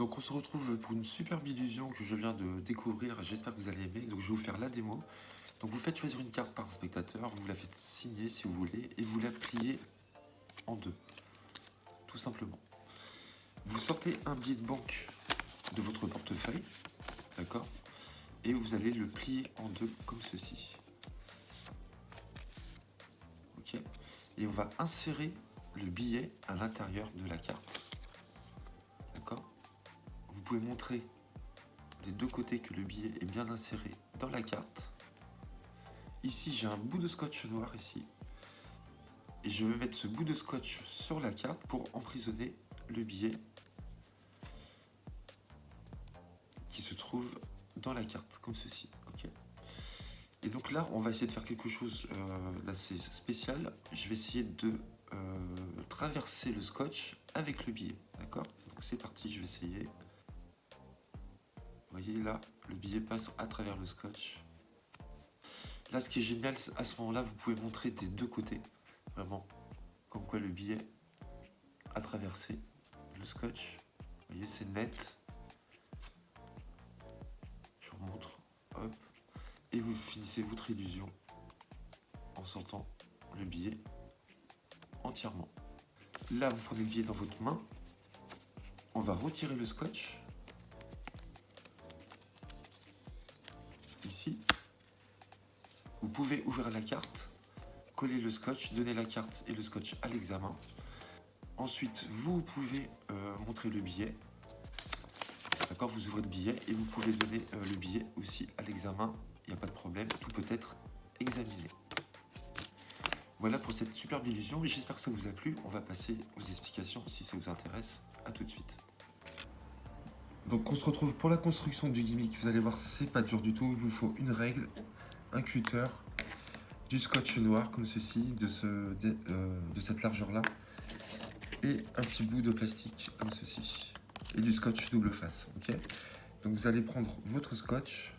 Donc on se retrouve pour une superbe illusion que je viens de découvrir, j'espère que vous allez aimer. Donc je vais vous faire la démo. Donc vous faites choisir une carte par spectateur, vous la faites signer si vous voulez, et vous la pliez en deux, tout simplement. Vous sortez un billet de banque de votre portefeuille, d'accord? Et vous allez le plier en deux comme ceci. Ok? Et on va insérer le billet à l'intérieur de la carte. D'accord? Vous pouvez montrer des deux côtés que le billet est bien inséré dans la carte. Ici, j'ai un bout de scotch noir ici. Et je vais mettre ce bout de scotch sur la carte pour emprisonner le billet qui se trouve dans la carte, comme ceci. Okay. Et donc là, on va essayer de faire quelque chose d'assez spécial. Je vais essayer de traverser le scotch avec le billet. D'accord? Donc c'est parti, je vais essayer. Vous voyez là, le billet passe à travers le scotch. Là, ce qui est génial, à ce moment-là, vous pouvez montrer des deux côtés. Vraiment, comme quoi le billet a traversé le scotch. Vous voyez, c'est net. Je remontre. Hop. Et vous finissez votre illusion en sortant le billet entièrement. Là, vous prenez le billet dans votre main. On va retirer le scotch. Ici. Vous pouvez ouvrir la carte, coller le scotch, donner la carte et le scotch à l'examen. Ensuite, vous pouvez montrer le billet. D'accord, vous ouvrez le billet et vous pouvez donner le billet aussi à l'examen. Il n'y a pas de problème, tout peut être examiné. Voilà pour cette superbe illusion. J'espère que ça vous a plu. On va passer aux explications si ça vous intéresse. A tout de suite. Donc on se retrouve pour la construction du gimmick. Vous allez voir, c'est pas dur du tout. Il vous faut une règle, un cutter, du scotch noir comme ceci, de cette largeur-là, et un petit bout de plastique comme ceci, et du scotch double face. Ok. Donc vous allez prendre votre scotch,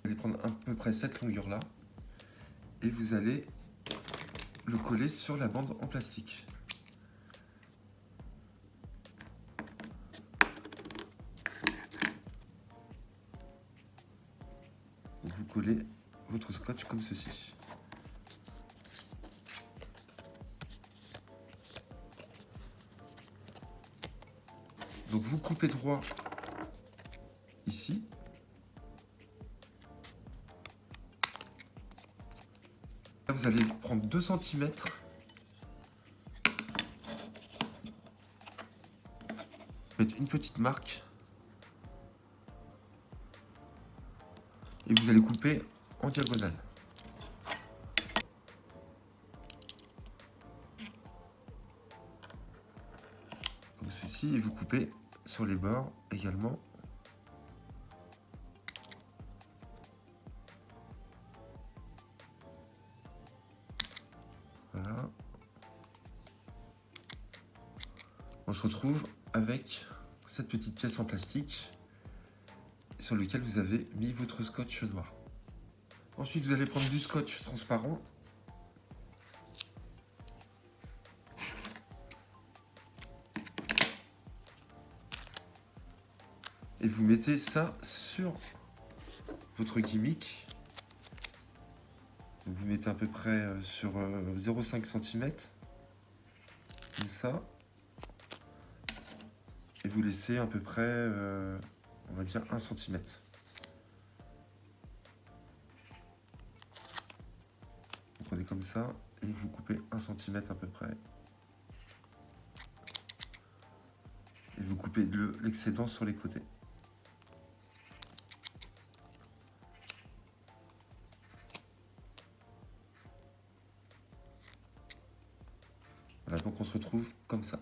vous allez prendre à peu près cette longueur-là, et vous allez le coller sur la bande en plastique. Donc vous collez votre scotch comme ceci. Donc vous coupez droit ici. Là, vous allez prendre 2 cm. Mettre une petite marque. Et vous allez couper en diagonale. Comme ceci. Et vous coupez sur les bords également. Voilà. On se retrouve avec cette petite pièce en plastique sur lequel vous avez mis votre scotch noir. Ensuite, vous allez prendre du scotch transparent. Et vous mettez ça sur votre gimmick. Donc vous mettez à peu près sur 0,5 cm. Comme ça. Et vous laissez à peu près, on va dire, 1 cm. Vous prenez comme ça et vous coupez 1 cm à peu près. Et vous coupez l'excédent sur les côtés. Voilà, donc on se retrouve comme ça.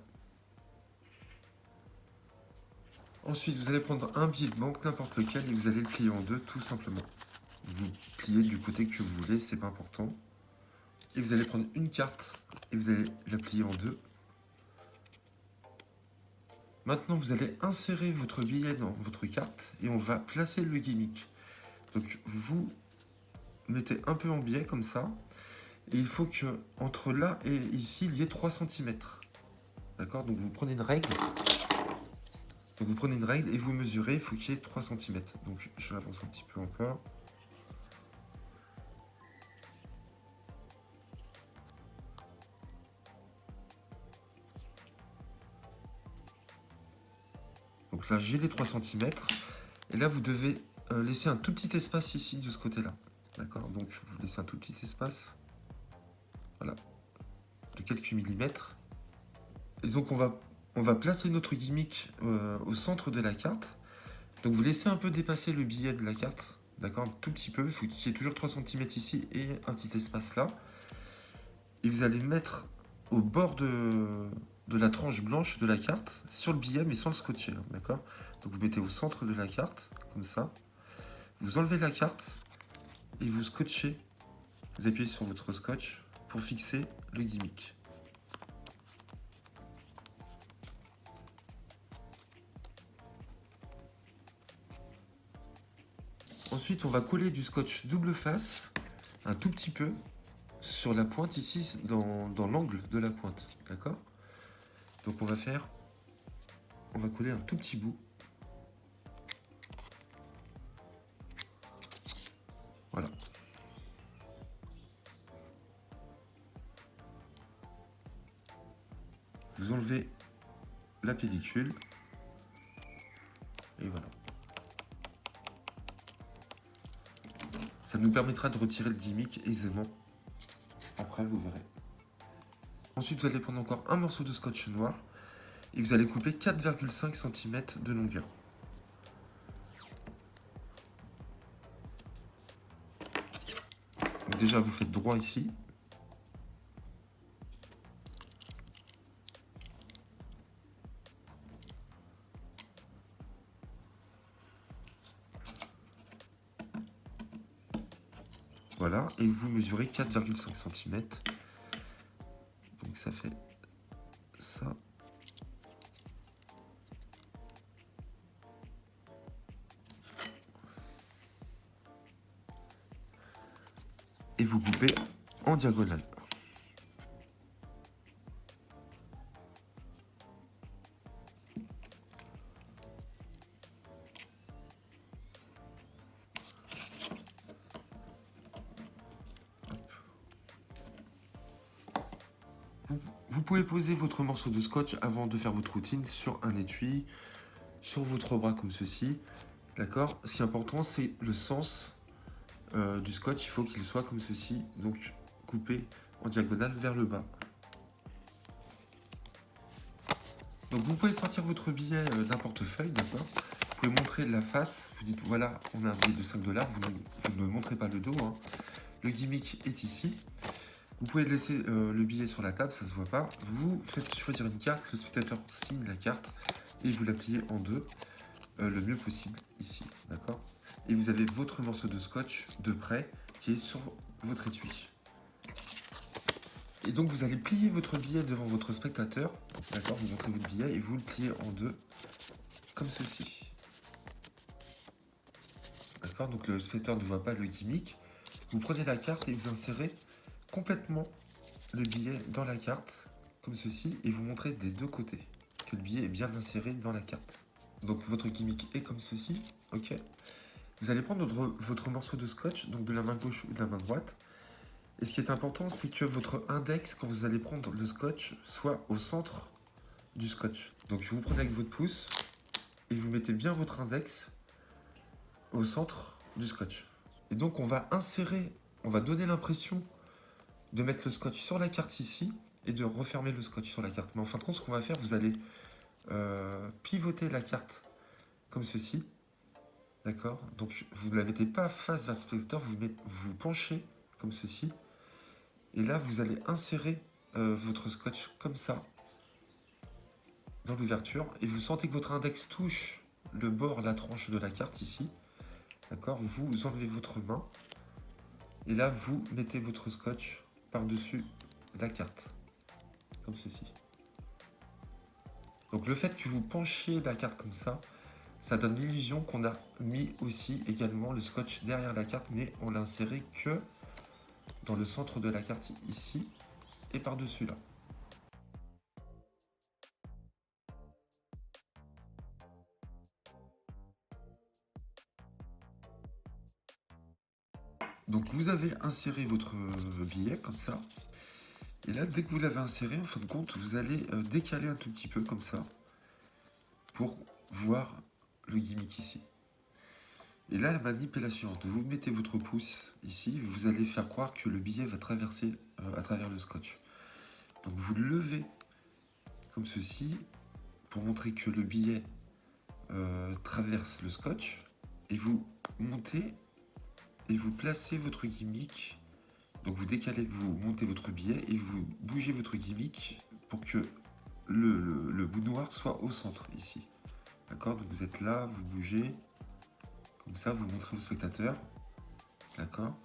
Ensuite, vous allez prendre un billet de banque, n'importe lequel, et vous allez le plier en deux, tout simplement. Vous pliez du côté que vous voulez, c'est pas important. Et vous allez prendre une carte, et vous allez la plier en deux. Maintenant, vous allez insérer votre billet dans votre carte, et on va placer le gimmick. Donc, vous mettez un peu en biais, comme ça, et il faut que entre là et ici, il y ait 3 cm. D'accord? Donc, vous prenez une règle. Donc vous prenez une règle et vous mesurez, il faut qu'il y ait 3 cm. Donc je l'avance un petit peu encore. Donc là j'ai les 3 cm. Et là vous devez laisser un tout petit espace ici de ce côté-là. D'accord? Donc vous laissez un tout petit espace. Voilà. De quelques millimètres. Et donc on va placer notre gimmick au centre de la carte. Donc vous laissez un peu dépasser le billet de la carte, d'accord, un tout petit peu, il faut qu'il y ait toujours 3 cm ici et un petit espace là. Et vous allez le mettre au bord de la tranche blanche de la carte, sur le billet mais sans le scotcher, d'accord. Donc vous mettez au centre de la carte, comme ça. Vous enlevez la carte et vous scotchez, vous appuyez sur votre scotch pour fixer le gimmick. Ensuite, on va coller du scotch double face, un tout petit peu, sur la pointe ici, dans l'angle de la pointe, d'accord? Donc on va coller un tout petit bout. Voilà. Vous enlevez la pellicule, et voilà. Ça nous permettra de retirer le gimmick aisément. Après, vous verrez. Ensuite, vous allez prendre encore un morceau de scotch noir et vous allez couper 4,5 cm de longueur. Donc déjà, vous faites droit ici. Voilà, et vous mesurez 4,5 cm. Donc ça fait ça. Et vous coupez en diagonale. Vous pouvez poser votre morceau de scotch avant de faire votre routine sur un étui, sur votre bras comme ceci. D'accord? Ce qui est important, c'est le sens du scotch. Il faut qu'il soit comme ceci, donc coupé en diagonale vers le bas. Donc vous pouvez sortir votre billet d'un portefeuille, d'accord? Vous pouvez montrer la face, vous dites voilà, on a un billet de 5 $, vous ne montrez pas le dos, hein. Le gimmick est ici. Vous pouvez laisser le billet sur la table, ça ne se voit pas. Vous faites choisir une carte, le spectateur signe la carte et vous la pliez en deux le mieux possible ici, d'accord? Et vous avez votre morceau de scotch de près qui est sur votre étui. Et donc vous allez plier votre billet devant votre spectateur, d'accord? Vous montrez votre billet et vous le pliez en deux, comme ceci. D'accord? Donc le spectateur ne voit pas le gimmick. Vous prenez la carte et vous insérez complètement le billet dans la carte, comme ceci, et vous montrez des deux côtés que le billet est bien inséré dans la carte. Donc votre gimmick est comme ceci, ok? Vous allez prendre votre morceau de scotch, donc de la main gauche ou de la main droite. Et ce qui est important, c'est que votre index, quand vous allez prendre le scotch, soit au centre du scotch. Donc vous prenez avec votre pouce et vous mettez bien votre index au centre du scotch. Et donc on va insérer, on va donner l'impression de mettre le scotch sur la carte ici et de refermer le scotch sur la carte. Mais en fin de compte, ce qu'on va faire, vous allez pivoter la carte comme ceci. D'accord? Donc vous ne la mettez pas face vers le spectateur, vous penchez comme ceci. Et là, vous allez insérer votre scotch comme ça dans l'ouverture. Et vous sentez que votre index touche le bord, la tranche de la carte ici. D'accord? Vous enlevez votre main. Et là, vous mettez votre scotch par-dessus la carte. Comme ceci. Donc le fait que vous penchiez la carte comme ça donne l'illusion qu'on a mis aussi également le scotch derrière la carte, mais on l'a inséré que dans le centre de la carte ici et par-dessus là. Donc vous avez inséré votre billet comme ça. Et là, dès que vous l'avez inséré, en fin de compte, vous allez décaler un tout petit peu comme ça pour voir le gimmick ici. Et là, la manip est la suivante. Vous mettez votre pouce ici, vous allez faire croire que le billet va traverser à travers le scotch. Donc vous le levez comme ceci pour montrer que le billet traverse le scotch. Et vous montez et vous placez votre gimmick. Donc vous décalez, vous montez votre billet et vous bougez votre gimmick pour que le bout noir soit au centre ici. D'accord? Donc vous êtes là, vous bougez. Comme ça, vous montrez au spectateur. D'accord?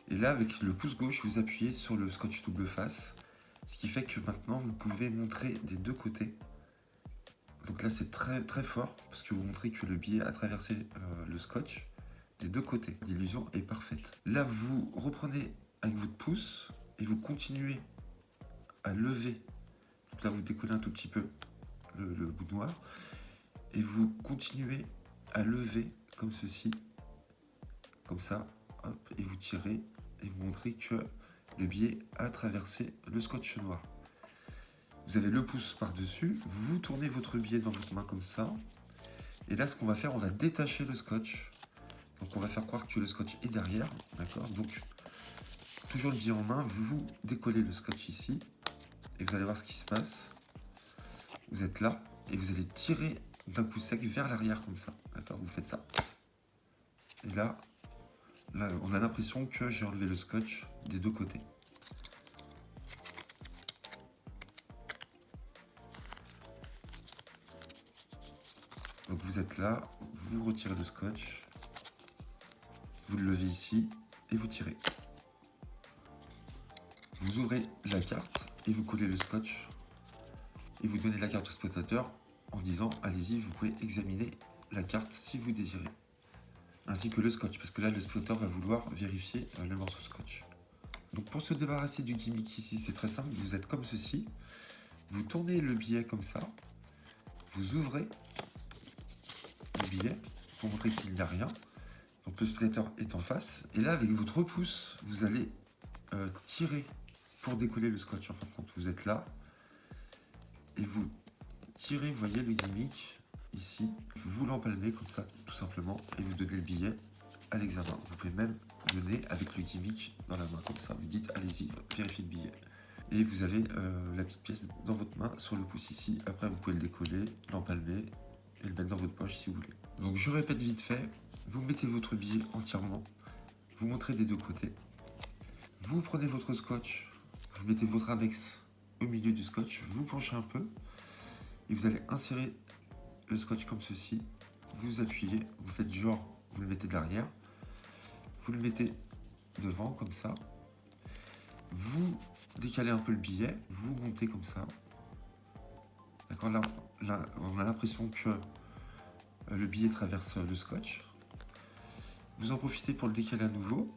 Et là, avec le pouce gauche, vous appuyez sur le scotch double face. Ce qui fait que maintenant, vous pouvez montrer des deux côtés. Donc là, c'est très très fort parce que vous montrez que le billet a traversé le scotch des deux côtés. L'illusion est parfaite. Là, vous reprenez avec votre pouce et vous continuez à lever. Donc là, vous décollez un tout petit peu le bout noir et vous continuez à lever comme ceci, comme ça, hop, et vous tirez et vous montrez que le billet a traversé le scotch noir. Vous avez le pouce par-dessus, vous tournez votre billet dans votre main comme ça, et là, ce qu'on va faire, on va détacher le scotch. Donc, on va faire croire que le scotch est derrière, d'accord? Donc, toujours le billet en main, vous décollez le scotch ici, et vous allez voir ce qui se passe. Vous êtes là, et vous allez tirer d'un coup sec vers l'arrière comme ça, d'accord? Vous faites ça. Et là, on a l'impression que j'ai enlevé le scotch des deux côtés. Donc vous êtes là, vous retirez le scotch, vous le levez ici et vous tirez. Vous ouvrez la carte et vous collez le scotch et vous donnez la carte au spectateur en disant allez-y, vous pouvez examiner la carte si vous désirez. Ainsi que le scotch, parce que là le spectateur va vouloir vérifier le morceau scotch. Donc pour se débarrasser du gimmick ici, c'est très simple, vous êtes comme ceci, vous tournez le billet comme ça, vous ouvrez le billet pour montrer qu'il n'y a rien. Donc le spectateur est en face, et là avec votre pouce, vous allez tirer pour décoller le scotch. En fin de compte, vous êtes là, et vous tirez, vous voyez le gimmick ici, vous l'empalmez comme ça, tout simplement, et vous donnez le billet à l'examen. Vous pouvez même donner avec le gimmick dans la main, comme ça, vous dites allez-y, vérifiez le billet. Et vous avez la petite pièce dans votre main, sur le pouce ici. Après, vous pouvez le décoller, l'empalmer, et le mettre dans votre poche si vous voulez. Donc je répète vite fait, vous mettez votre billet entièrement, vous montrez des deux côtés, vous prenez votre scotch, vous mettez votre index au milieu du scotch, vous penchez un peu, et vous allez insérer le scotch comme ceci, vous appuyez, vous faites genre, vous le mettez derrière, vous le mettez devant comme ça, vous décalez un peu le billet, vous montez comme ça, d'accord, là on a l'impression que le billet traverse le scotch. Vous en profitez pour le décaler à nouveau.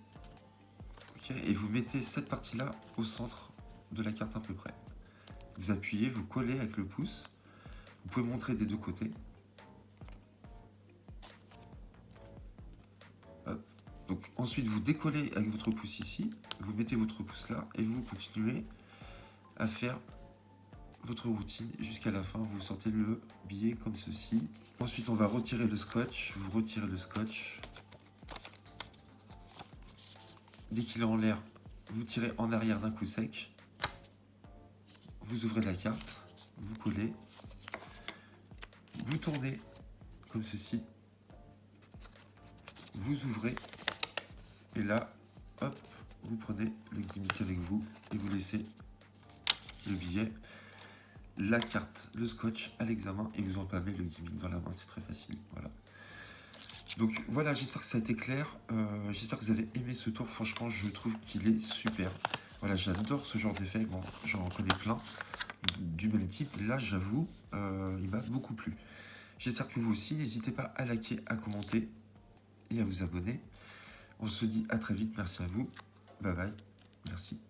Okay, et vous mettez cette partie-là au centre de la carte à peu près. Vous appuyez, vous collez avec le pouce. Vous pouvez montrer des deux côtés. Hop. Donc ensuite, vous décollez avec votre pouce ici. Vous mettez votre pouce là et vous continuez à faire votre routine jusqu'à la fin. Vous sortez le billet comme ceci. Ensuite, on va retirer le scotch. Vous retirez le scotch. Dès qu'il est en l'air, vous tirez en arrière d'un coup sec. Vous ouvrez la carte. Vous collez. Vous tournez comme ceci. Vous ouvrez. Et là, hop, vous prenez le gimmick avec vous et vous laissez le billet, la carte, le scotch à l'examen et vous empalmez le gimmick dans la main. C'est très facile. Voilà. Donc voilà, j'espère que ça a été clair. J'espère que vous avez aimé ce tour. Franchement, je trouve qu'il est super. Voilà, j'adore ce genre d'effet. Bon, j'en connais plein du même type. Là, j'avoue, il m'a beaucoup plu. J'espère que vous aussi. N'hésitez pas à liker, à commenter et à vous abonner. On se dit à très vite. Merci à vous. Bye bye. Merci.